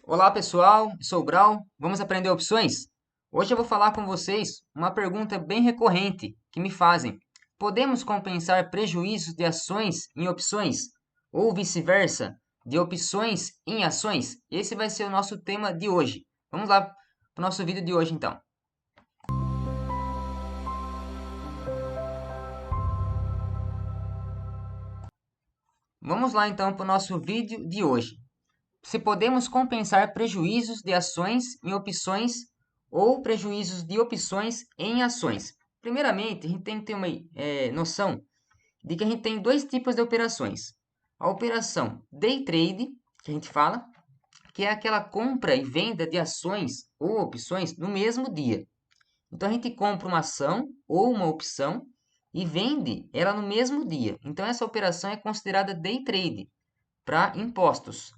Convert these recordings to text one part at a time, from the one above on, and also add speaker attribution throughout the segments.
Speaker 1: Olá pessoal, sou o Brau. Vamos aprender opções? Hoje eu vou falar com vocês uma pergunta bem recorrente que me fazem. Podemos compensar prejuízos de ações em opções? Ou vice-versa, de opções em ações? Esse vai ser o nosso tema de hoje. Vamos lá para o nosso vídeo de hoje então. Vamos lá então para o nosso vídeo de hoje. Se podemos compensar prejuízos de ações em opções ou prejuízos de opções em ações. Primeiramente, a gente tem que ter uma noção de que a gente tem dois tipos de operações. A operação day trade, que a gente fala, que é aquela compra e venda de ações ou opções no mesmo dia. Então, a gente compra uma ação ou uma opção e vende ela no mesmo dia. Então, essa operação é considerada day trade para impostos,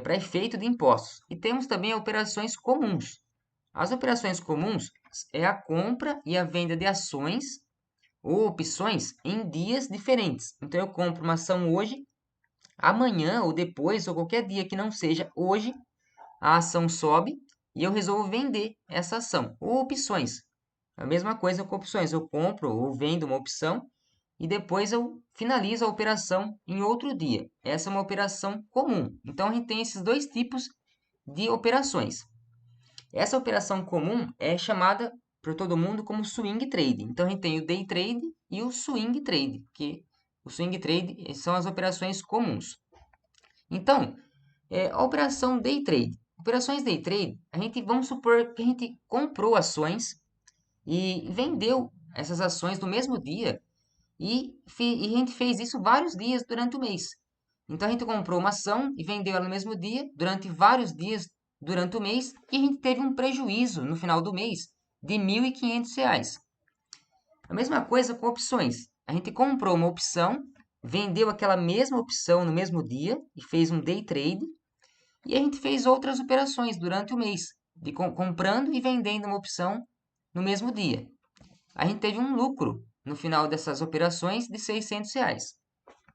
Speaker 1: para efeito de impostos. E temos também operações comuns. As operações comuns é a compra e a venda de ações ou opções em dias diferentes. Então eu compro uma ação hoje, amanhã ou depois, ou qualquer dia que não seja hoje, a ação sobe e eu resolvo vender essa ação. Ou opções. A mesma coisa com opções. Eu compro ou vendo uma opção e depois eu finalizo a operação em outro dia. Essa é uma operação comum. Então a gente tem esses dois tipos de operações. Essa operação comum é chamada por todo mundo como swing trade. Então a gente tem o day trade e o swing trade, que o swing trade são as operações comuns. Então, a operação day trade. Operações day trade, vamos supor que a gente comprou ações e vendeu essas ações no mesmo dia e a gente fez isso vários dias durante o mês. Então a gente comprou uma ação e vendeu ela no mesmo dia, durante vários dias durante o mês, e a gente teve um prejuízo no final do mês de R$ 1.500. A mesma coisa com opções. A gente comprou uma opção, vendeu aquela mesma opção no mesmo dia e fez um day trade, e a gente fez outras operações durante o mês, de comprando e vendendo uma opção no mesmo dia. A gente teve um lucro no final dessas operações de R$ 600.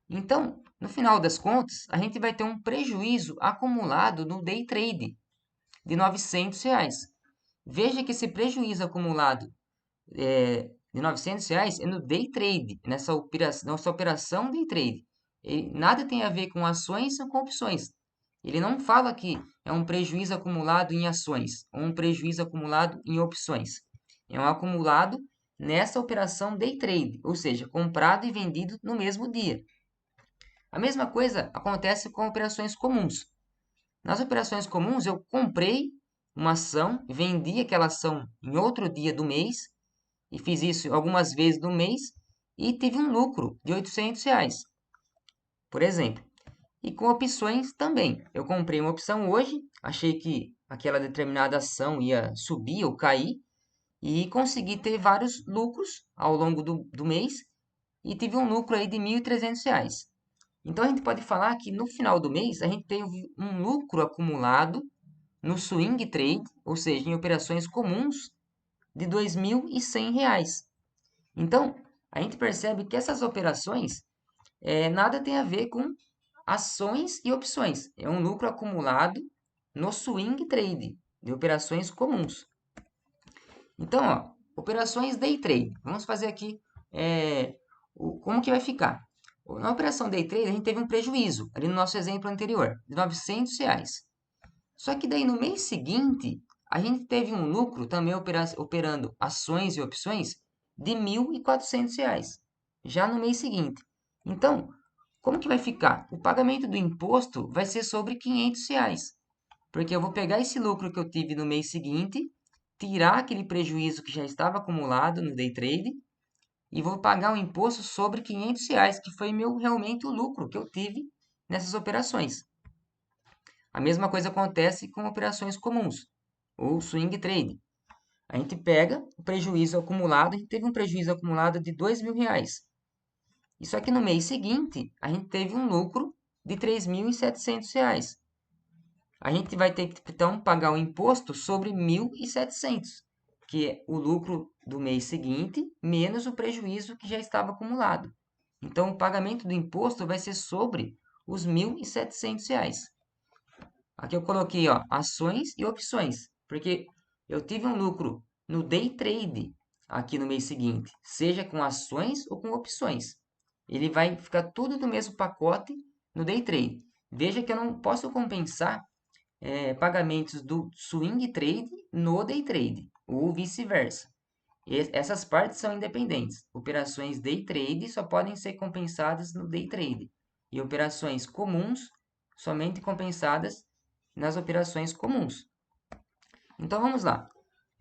Speaker 1: Então, no final das contas, a gente vai ter um prejuízo acumulado no day trade de R$ 900. Veja que esse prejuízo acumulado de R$ 900 é no day trade, nessa operação day trade. Ele nada tem a ver com ações ou com opções. Ele não fala que é um prejuízo acumulado em ações ou um prejuízo acumulado em opções. É um acumulado nessa operação day trade, ou seja, comprado e vendido no mesmo dia. A mesma coisa acontece com operações comuns. Nas operações comuns, eu comprei uma ação, vendi aquela ação em outro dia do mês, e fiz isso algumas vezes no mês, e tive um lucro de R$ 800, por exemplo. E com opções também. Eu comprei uma opção hoje, achei que aquela determinada ação ia subir ou cair, e consegui ter vários lucros ao longo do mês, e tive um lucro aí de R$ 1.300. Então a gente pode falar que no final do mês a gente teve um lucro acumulado no swing trade, ou seja, em operações comuns, de R$ 2.100. Então a gente percebe que essas operações nada tem a ver com ações e opções. É um lucro acumulado no swing trade de operações comuns. Então, ó, operações day trade. Vamos fazer aqui como que vai ficar. Na operação day trade, a gente teve um prejuízo, ali no nosso exemplo anterior, de R$ 900. Só que daí no mês seguinte, a gente teve um lucro também operando ações e opções de R$ 1.400, já no mês seguinte. Então, como que vai ficar? O pagamento do imposto vai ser sobre R$ 500, porque eu vou pegar esse lucro que eu tive no mês seguinte, tirar aquele prejuízo que já estava acumulado no day trade e vou pagar um imposto sobre R$ 500, que foi realmente o lucro que eu tive nessas operações. A mesma coisa acontece com operações comuns, ou swing trade. A gente pega o prejuízo acumulado, a gente teve um prejuízo acumulado de R$ 2.000. Isso aqui no mês seguinte, a gente teve um lucro de R$ 3.700. A gente vai ter que, então, pagar o imposto sobre 1.700, que é o lucro do mês seguinte, menos o prejuízo que já estava acumulado. Então, o pagamento do imposto vai ser sobre os R$ 1.700. Aqui eu coloquei, ó, ações e opções, porque eu tive um lucro no day trade aqui no mês seguinte, seja com ações ou com opções. Ele vai ficar tudo no mesmo pacote no day trade. Veja que eu não posso compensar pagamentos do swing trade no day trade, ou vice-versa. Essas partes são independentes. Operações day trade só podem ser compensadas no day trade, e operações comuns somente compensadas nas operações comuns. Então vamos lá.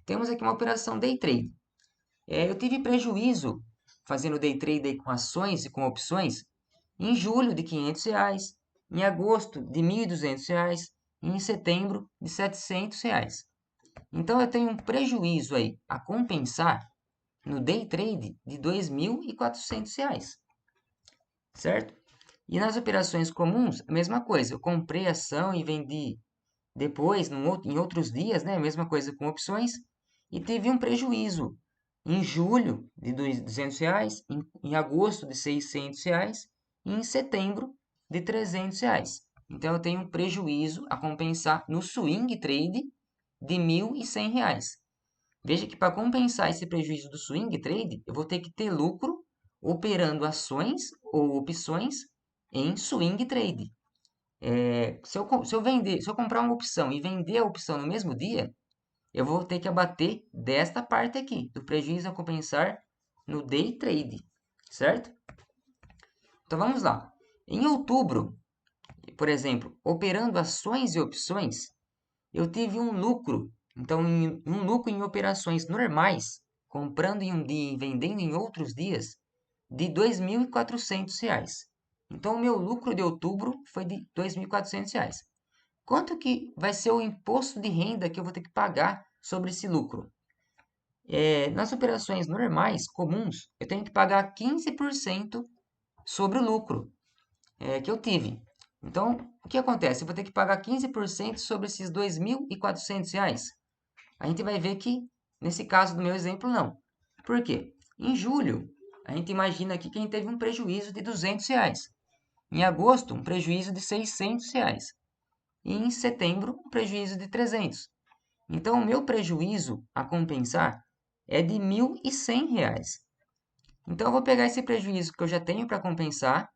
Speaker 1: Temos aqui uma operação day trade. Eu tive prejuízo fazendo day trade com ações e com opções em julho de R$ 500, em agosto de R$ 1.200 e em setembro de R$ 700. Então eu tenho um prejuízo aí a compensar no day trade de R$ 2.400, certo? E nas operações comuns, a mesma coisa. Eu comprei ação e vendi depois, em outros dias, né? A mesma coisa com opções, e teve um prejuízo em julho de R$ 200, em agosto de R$ 600 e em setembro de R$ 300. Então eu tenho um prejuízo a compensar no swing trade de R$ 1.100. Veja que para compensar esse prejuízo do swing trade, eu vou ter que ter lucro operando ações ou opções em swing trade. Se eu comprar uma opção e vender a opção no mesmo dia, eu vou ter que abater desta parte aqui, do prejuízo a compensar no day trade, certo? Então vamos lá. Em outubro, por exemplo, operando ações e opções, eu tive um lucro. Então, um lucro em operações normais, comprando em um dia e vendendo em outros dias, de R$ 2.400. Então, o meu lucro de outubro foi de R$ 2.400. Quanto que vai ser o imposto de renda que eu vou ter que pagar sobre esse lucro? Nas operações normais, comuns, eu tenho que pagar 15% sobre o lucro que eu tive. Então, o que acontece? Eu vou ter que pagar 15% sobre esses R$ 2.400. A gente vai ver que, nesse caso do meu exemplo, não. Por quê? Em julho, a gente imagina aqui que a gente teve um prejuízo de R$ 200. Em agosto, um prejuízo de R$ 600. E em setembro, um prejuízo de 300. Então, o meu prejuízo a compensar é de R$ 1.100. Então, eu vou pegar esse prejuízo que eu já tenho para compensar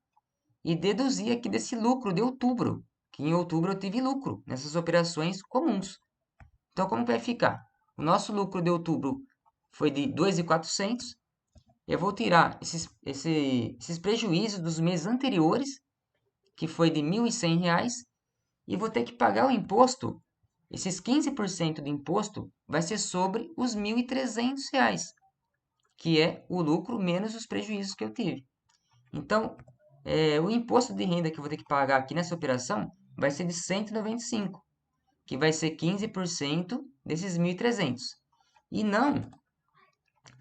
Speaker 1: e deduzir aqui desse lucro de outubro, que em outubro eu tive lucro nessas operações comuns. Então, como vai ficar? O nosso lucro de outubro foi de 2.400. Eu vou tirar esses prejuízos dos meses anteriores, que foi de R$ 1.100, e vou ter que pagar o imposto. Esses 15% de imposto vai ser sobre os R$ 1.300, que é o lucro menos os prejuízos que eu tive. Então, o imposto de renda que eu vou ter que pagar aqui nessa operação vai ser de 195, que vai ser 15% desses 1.300. E não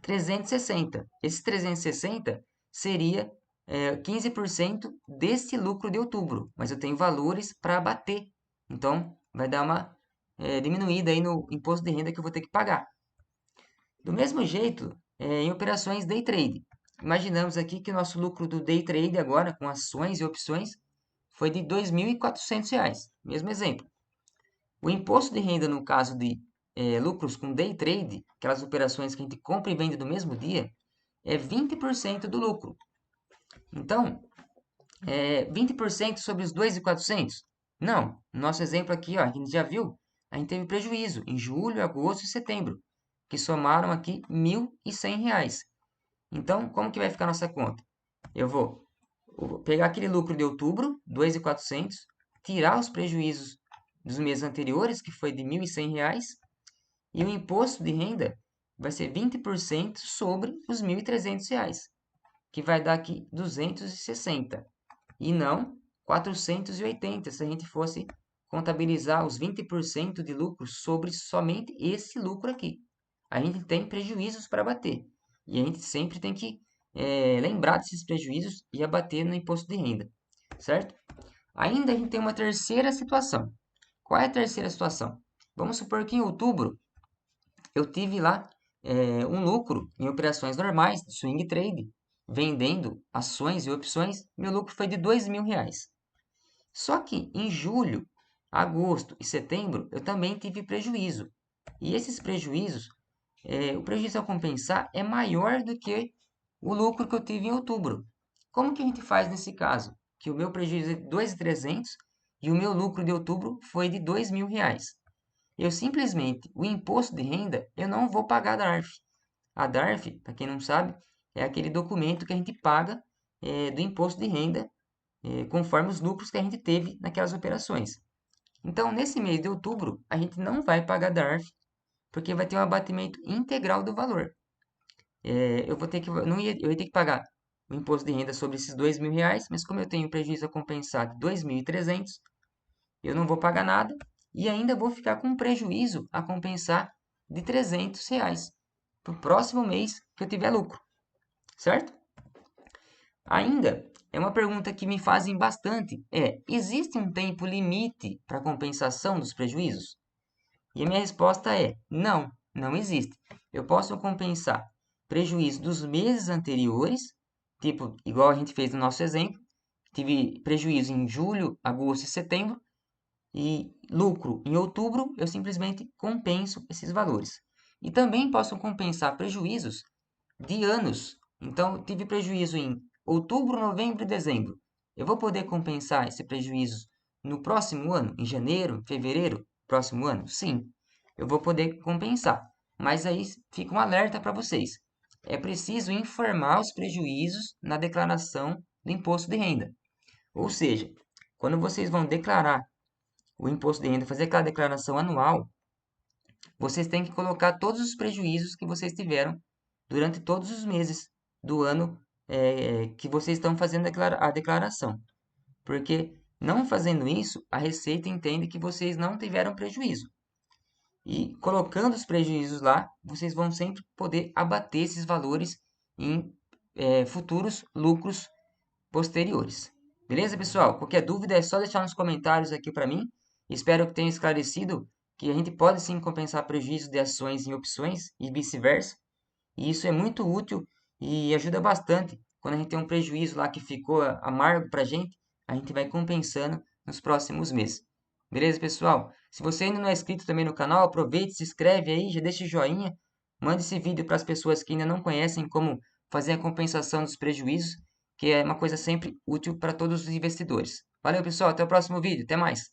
Speaker 1: 360. Esses 360 seria 15% desse lucro de outubro, mas eu tenho valores para abater. Então, vai dar uma diminuída aí no imposto de renda que eu vou ter que pagar. Do mesmo jeito, em operações day trade. Imaginamos aqui que o nosso lucro do day trade agora, com ações e opções, foi de R$ 2.400. Mesmo exemplo. O imposto de renda, no caso de lucros com day trade, aquelas operações que a gente compra e vende no mesmo dia, é 20% do lucro. Então, 20% sobre os 2.400? Não. No nosso exemplo aqui, ó, a gente já viu, a gente teve prejuízo em julho, agosto e setembro, que somaram aqui R$ 1.100. Então, como que vai ficar a nossa conta? Eu vou pegar aquele lucro de outubro, 2.400, tirar os prejuízos dos meses anteriores, que foi de R$ 1.100, e o imposto de renda vai ser 20% sobre os R$ 1.300, que vai dar aqui 260, e não 480, se a gente fosse contabilizar os 20% de lucro sobre somente esse lucro aqui. A gente tem prejuízos para bater, e a gente sempre tem que lembrar desses prejuízos e abater no imposto de renda, certo? Ainda a gente tem uma terceira situação. Qual é a terceira situação? Vamos supor que em outubro eu tive lá um lucro em operações normais, de swing trade, vendendo ações e opções, meu lucro foi de R$ 2.000. Só que em julho agosto e setembro, eu também tive prejuízo. E esses prejuízos, o prejuízo a compensar é maior do que o lucro que eu tive em outubro. Como que a gente faz nesse caso? Que o meu prejuízo é 2.300 e o meu lucro de outubro foi de R$ 2.000. Eu simplesmente, o imposto de renda, eu não vou pagar a DARF. A DARF, para quem não sabe, é aquele documento que a gente paga do imposto de renda conforme os lucros que a gente teve naquelas operações. Então, nesse mês de outubro, a gente não vai pagar DARF, porque vai ter um abatimento integral do valor. Eu vou ter que, não ia, eu ia ter que pagar o imposto de renda sobre esses R$ 2.000, mas como eu tenho prejuízo a compensar de 2.300, eu não vou pagar nada e ainda vou ficar com um prejuízo a compensar de R$ 300 para o próximo mês que eu tiver lucro, certo? Ainda é uma pergunta que me fazem bastante, existe um tempo limite para a compensação dos prejuízos? E a minha resposta é não, não existe. Eu posso compensar prejuízo dos meses anteriores, tipo, igual a gente fez no nosso exemplo, tive prejuízo em julho, agosto e setembro, e lucro em outubro, eu simplesmente compenso esses valores. E também posso compensar prejuízos de anos. Então, tive prejuízo em outubro, novembro e dezembro. Eu vou poder compensar esse prejuízo no próximo ano, em janeiro, fevereiro, próximo ano? Sim, eu vou poder compensar. Mas aí fica um alerta para vocês. É preciso informar os prejuízos na declaração do imposto de renda. Ou seja, quando vocês vão declarar o imposto de renda, fazer aquela declaração anual, vocês têm que colocar todos os prejuízos que vocês tiveram durante todos os meses do ano que vocês estão fazendo a declaração. Porque não fazendo isso, a Receita entende que vocês não tiveram prejuízo. E colocando os prejuízos lá, vocês vão sempre poder abater esses valores em futuros lucros posteriores. Beleza, pessoal? Qualquer dúvida é só deixar nos comentários aqui para mim. Espero que tenha esclarecido que a gente pode sim compensar prejuízos de ações em opções e vice-versa. E isso é muito útil e ajuda bastante. Quando a gente tem um prejuízo lá que ficou amargo para a gente vai compensando nos próximos meses. Beleza, pessoal? Se você ainda não é inscrito também no canal, aproveite, se inscreve aí, já deixa o joinha. Mande esse vídeo para as pessoas que ainda não conhecem como fazer a compensação dos prejuízos, que é uma coisa sempre útil para todos os investidores. Valeu, pessoal. Até o próximo vídeo. Até mais.